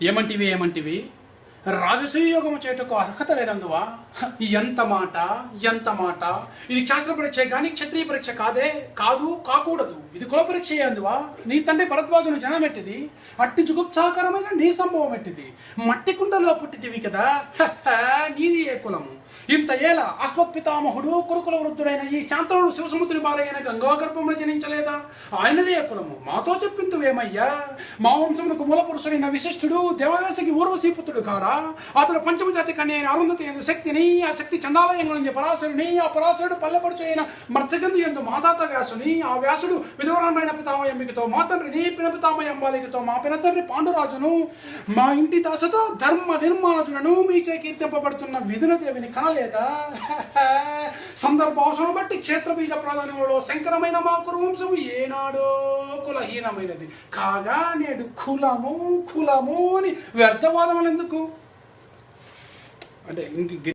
ఏమంటివి రాజసూయోగము చేయుటకు అర్హత లేదందువా? ఎంత మాట, ఎంత మాట! ఇది శాస్త్ర పరీక్ష కానీ క్షత్రియ పరీక్ష కాకూడదు. ఇది కుల పరీక్ష అందువా? నీ తండ్రి భరద్వాజుని జనం ఎట్టిది, అట్టి జుగుప్సాకరమైన నీ సంభవం ఎట్టిది. మట్టి కుండలో పుట్టితివి కదా, నీది ఏ కులము? ఇంత ఏల అశ్వత్పితామహుడు కురుకుల వృద్ధుడైన ఈ శాంతనుడు శివసముద్రుని భార్యైన గంగాగర్భమును జనించలేదా? ఆయనదే కులము. మాతో చెప్పింతువేమయ్యా? మా వంశమునకు మూల పురుషుడైన విశిష్టుడు దేవవేశకి ఊర్వశీపుత్రుడు కాడా? అతడు పంచమజాతి కన్య అయిన అరుంధతి ఎందు శక్తిని, ఆ శక్తి చండాలయంగా పరాశరుని, ఆ పరాశరుడు పల్లెపడుచు అయిన మర్చగంధి ఎందు మాతాత వ్యాసుని, ఆ వ్యాసుడు విధవరాండ్రైన పితామయంబికతో మా తండ్రిని, పినపితామయంబాలికతో మా పినతండ్రి పాండురాజును, మా ఇంటి దాసతో ధర్మ నిర్మాణజులను మీచే కీర్తింపబడుతున్న విధునదేవిని కనలేదా? సందర్భావసరం బట్టి క్షేత్రబీజ ప్రాధాన్యంలో శంకరమైన మా కురువంశం ఏనాడో కులహీనమైనది కాగా నేడు కులము అని వ్యర్థవాదములు ఎందుకు? అంటే ఇంక